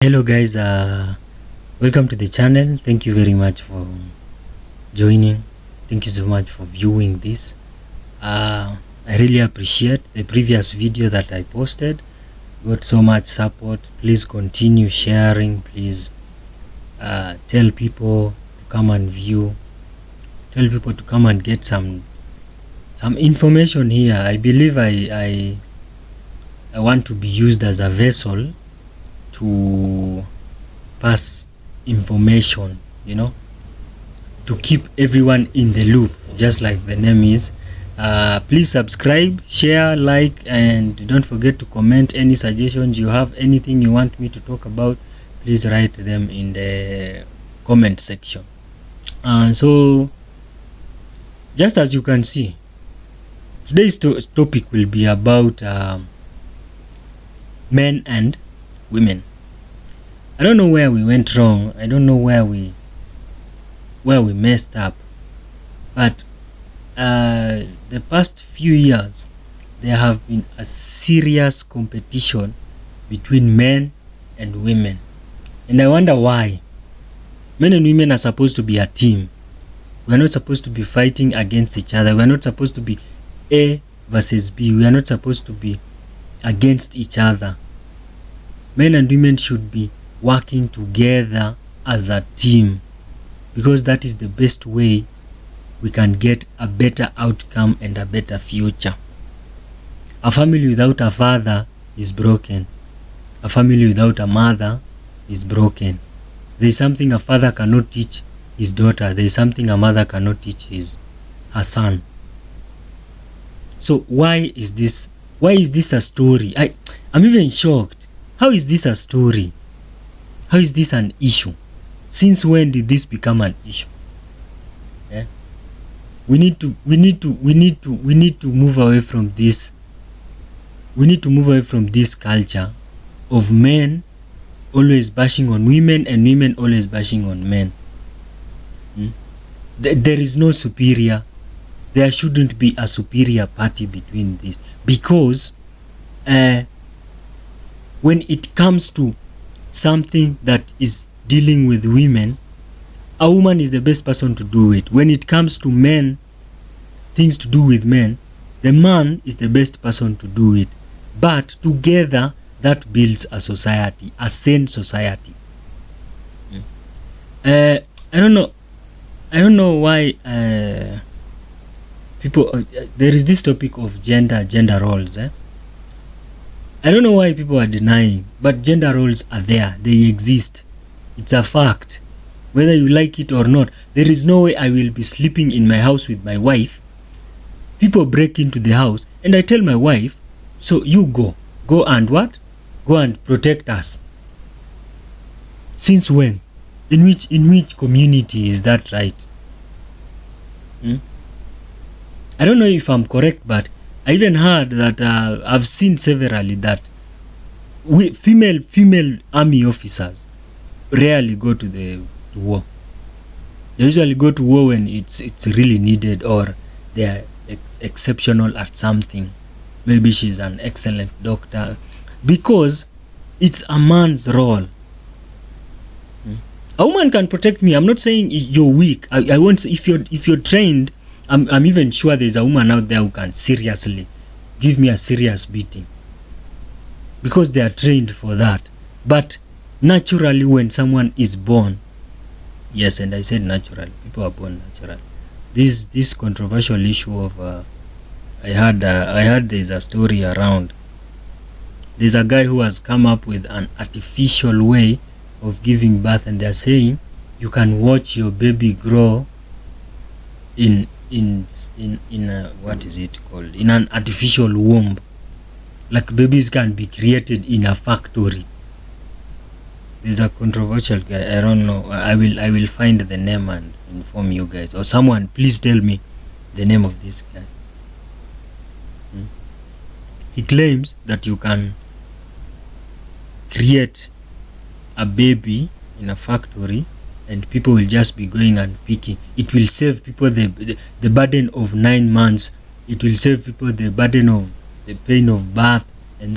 Hello guys, welcome to the channel. Thank you very much for joining. Thank you so much for viewing this. I really appreciate the previous video that I posted. Got so much support. Please continue sharing. Please tell people to come and view. Tell people to come and get some information here. I believe I want to be used as a vessel to pass information, to keep everyone in the loop, just like the name is. Please subscribe, share, like, and don't forget to comment any suggestions you have. Anything you want me to talk about, please write them in the comment section. So just as you can see, today's topic will be about men and women. I don't know where we went wrong. I don't know where we messed up. But the past few years, there have been a serious competition between men and women. And I wonder why. Men and women are supposed to be a team. We are not supposed to be fighting against each other. We are not supposed to be A versus B. We are not supposed to be against each other. Men and women should be working together as a team, because that is the best way we can get a better outcome and a better future. A family without a father is broken. A family without a mother is broken. There is something a father cannot teach his daughter. There is something a mother cannot teach her son. So why is this a story? I'm even shocked. How is this a story? How is this an issue? Since when did this become an issue? Yeah? We need to move away from this. We need to move away from this culture of men always bashing on women and women always bashing on men. There is no superior. There shouldn't be a superior party between this, because when it comes to something that is dealing with women, a woman is the best person to do it. When it comes to men, things to do with men, the man is the best person to do it. But together, that builds a society, a sane society. I don't know why people there is this topic of gender roles. I don't know why people are denying, but gender roles are there. They exist. It's a fact. Whether you like it or not, there is no way I will be sleeping in my house with my wife. People break into the house and I tell my wife, so you go and what? Go and protect us. Since when? In which community is that right? I don't know if I'm correct, but I even heard that I've seen severally that female army officers rarely go to war. They usually go to war when it's really needed, or they are exceptional at something. Maybe she's an excellent doctor, because it's a man's role. A woman can protect me. I'm not saying you're weak. I want, if you're trained, I'm even sure there's a woman out there who can seriously give me a serious beating, because they are trained for that. But naturally, when someone is born, yes, and I said natural, people are born natural. This controversial issue of I heard there's a story around. There's a guy who has come up with an artificial way of giving birth, and they're saying you can watch your baby grow in a, what is it called, in an artificial womb. Like babies can be created in a factory. There's a controversial guy, I don't know, I will find the name and inform you guys, or someone please tell me the name of this guy. He claims that you can create a baby in a factory and people will just be going and picking. It will save people the burden of 9 months. It will save people the burden of the pain of birth, and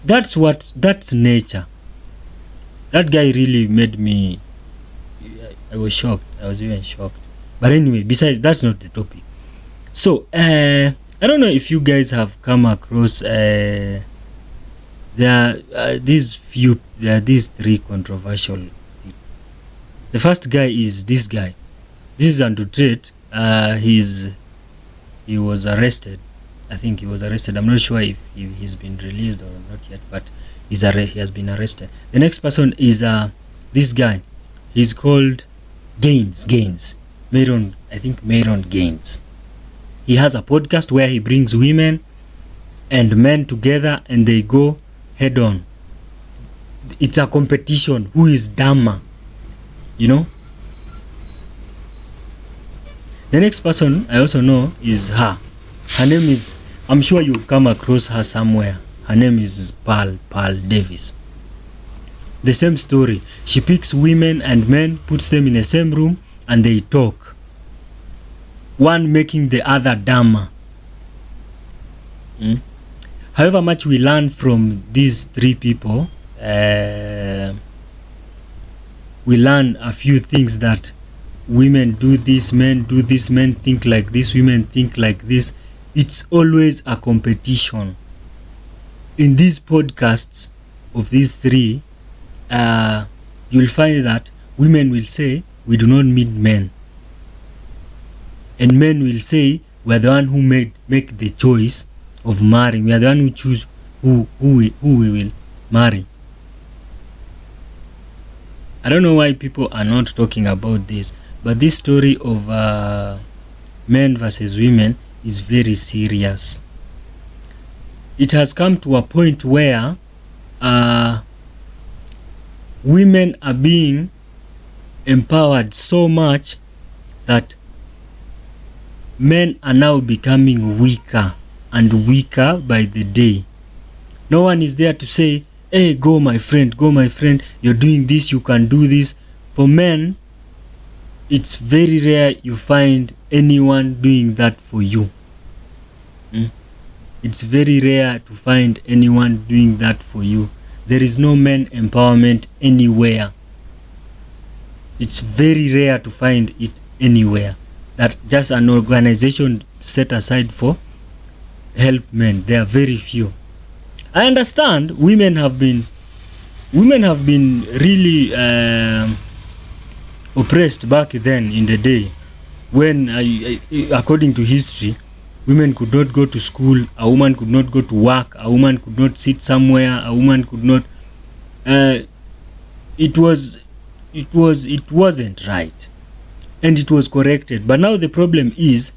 that's nature. That guy really made me, I was shocked. I was even shocked. But anyway, besides, that's not the topic. So I don't know if you guys have come across there are these three controversial people. The first guy is this guy. This is Andrew Tate. He was arrested. I think he was arrested. I'm not sure if he's been released or not yet, but he has been arrested. The next person is this guy. He's called Gaines. Mayron Gaines. He has a podcast where he brings women and men together and they go head on. It's a competition. Who is dumber? You know? The next person I also know is her. Her name is, I'm sure you've come across her somewhere. Her name is Pearl Davis. The same story. She picks women and men, puts them in the same room, and they talk. One making the other dumber. However much we learn from these three people, we learn a few things, that women do this, men do this, men think like this, women think like this. It's always a competition. In these podcasts of these three, you'll find that women will say, we do not need men. And men will say, we are the one who make the choice of marrying. We are the one who choose who we will marry. I don't know why people are not talking about this, but this story of men versus women is very serious. It has come to a point where women are being empowered so much that men are now becoming weaker and weaker by the day. No one is there to say, hey, go my friend, you're doing this, you can do this. For men, it's very rare you find anyone doing that for you. It's very rare to find anyone doing that for you. There is no men empowerment anywhere. It's very rare to find it anywhere. That just an organization set aside for help men. There are very few. I understand women have been really oppressed back then in the day when, according to history, women could not go to school, a woman could not go to work, a woman could not sit somewhere, a woman could not. It wasn't right, and it was corrected. But now the problem is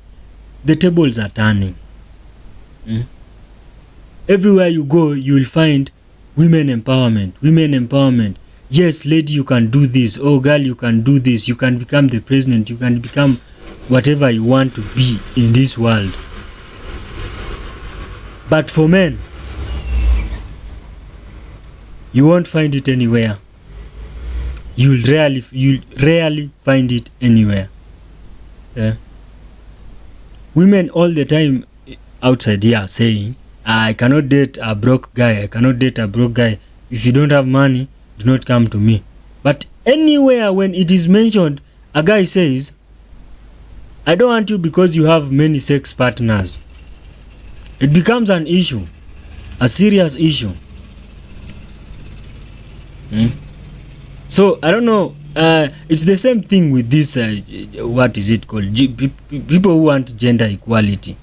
the tables are turning. Everywhere you go, you will find women empowerment. Yes, lady, you can do this. Oh, girl, you can do this. You can become the president. You can become whatever you want to be in this world. But for men, you won't find it anywhere. You'll rarely find it anywhere. Women all the time outside here saying, I cannot date a broke guy. If you don't have money, do not come to me. But anywhere when it is mentioned, a guy says, I don't want you because you have many sex partners. It becomes an issue, a serious issue. So I don't know. It's the same thing with this. What is it called? People who want gender equality.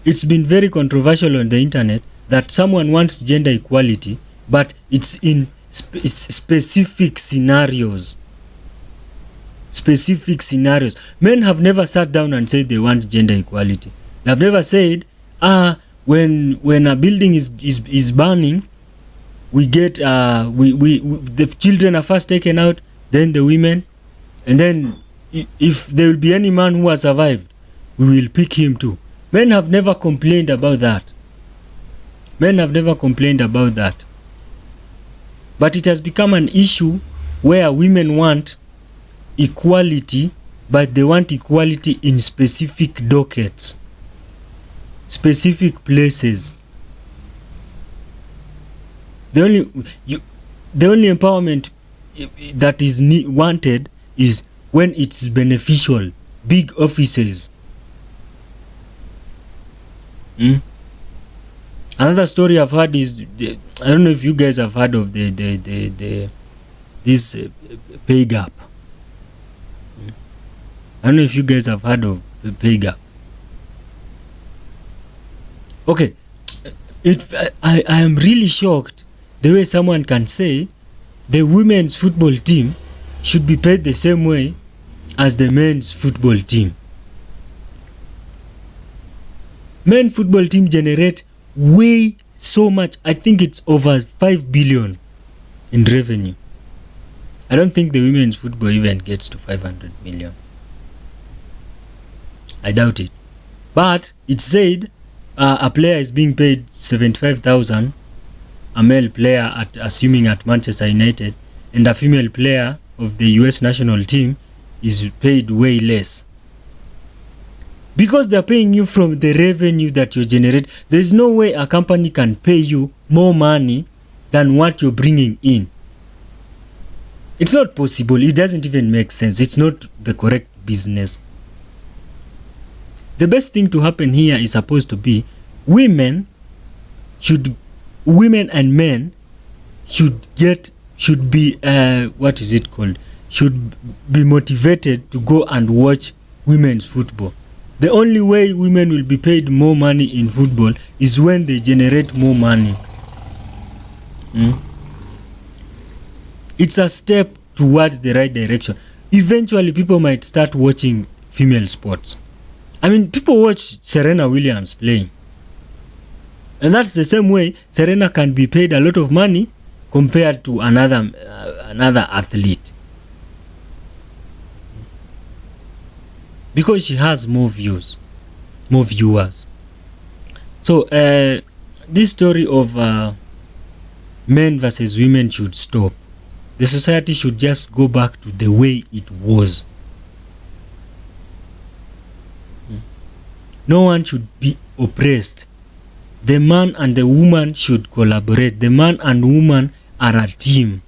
It's been very controversial on the internet that someone wants gender equality, but it's in specific scenarios. Men have never sat down and said they want gender equality. They have never said, when a building is burning, we get the children are first taken out, then the women, and then if there will be any man who has survived, we will pick him too. Men have never complained about that. But it has become an issue where women want equality, but they want equality in specific dockets, specific places. The only empowerment that is wanted is when it's beneficial. Big offices. Another story I've heard is I don't know if you guys have heard of this pay gap. I don't know if you guys have heard of the pay gap. Okay, I am really shocked the way someone can say the women's football team should be paid the same way as the men's football team. Men football team generate way so much. I think it's over 5 billion in revenue. I don't think the women's football even gets to 500 million. I doubt it. But it said a player is being paid 75,000, a male player assuming at Manchester United, and a female player of the US national team is paid way less. Because they're paying you from the revenue that you generate. There's no way a company can pay you more money than what you're bringing in. It's not possible. It doesn't even make sense. It's not the correct business. The best thing to happen here is supposed to be women and men should be motivated to go and watch women's football. The only way women will be paid more money in football is when they generate more money. It's a step towards the right direction. Eventually, people might start watching female sports. I mean, people watch Serena Williams playing. And that's the same way Serena can be paid a lot of money compared to another athlete. Because she has more viewers. So, this story of men versus women should stop. The society should just go back to the way it was. No one should be oppressed. The man and the woman should collaborate. The man and woman are a team.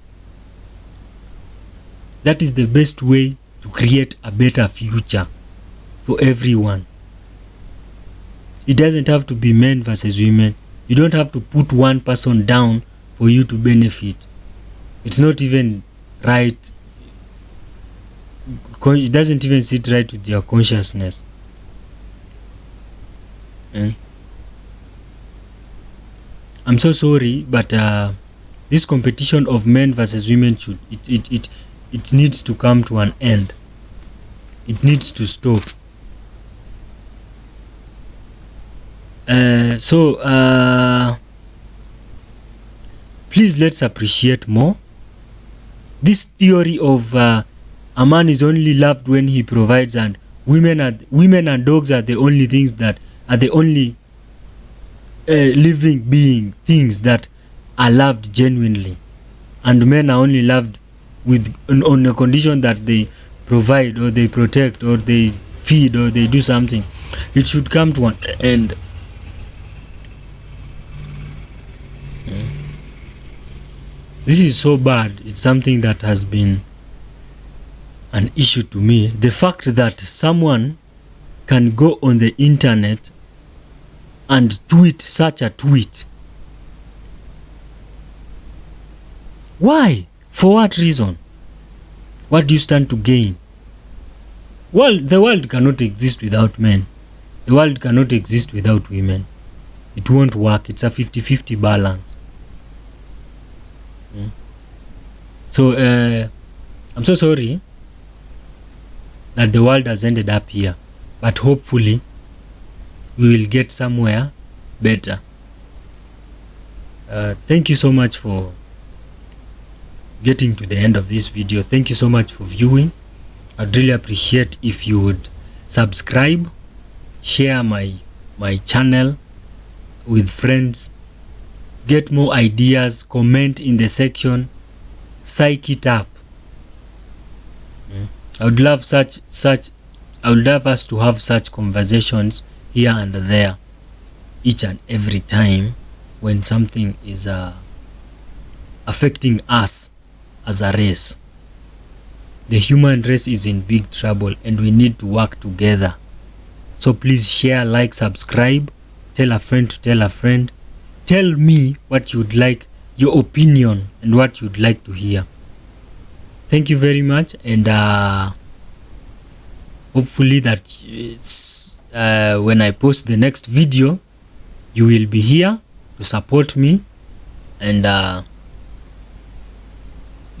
That is the best way to create a better future for everyone. It doesn't have to be men versus women. You don't have to put one person down for you to benefit. It's not even right. It doesn't even sit right with your consciousness. I'm so sorry, but this competition of men versus women it needs to come to an end. It needs to stop. Please let's appreciate more. This theory of a man is only loved when he provides, and women and dogs are the only things that are the only living things that are loved genuinely, and men are only loved on a condition that they provide or they protect or they feed or they do something. It should come to an end. This is so bad. It's something that has been an issue to me. The fact that someone can go on the internet and tweet such a tweet. Why? For what reason? What do you stand to gain? Well, the world cannot exist without men. The world cannot exist without women. It won't work. It's a 50-50 balance. So, I'm so sorry that the world has ended up here. But hopefully, we will get somewhere better. Thank you so much for getting to the end of this video. Thank you so much for viewing. I'd really appreciate if you would subscribe, share my channel with friends, get more ideas, comment in the section, psych it up. I would love I would love us to have such conversations here and there each and every time when something is affecting us as a race. The human race is in big trouble and we need to work together. So please share, like, subscribe, tell a friend to tell a friend. Tell me what you'd like, your opinion, and what you'd like to hear. Thank you very much, and hopefully that when I post the next video, you will be here to support me, and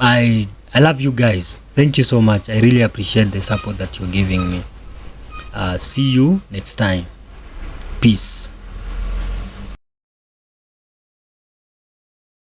I love you guys. Thank you so much. I really appreciate the support that you're giving me. See you next time. Peace.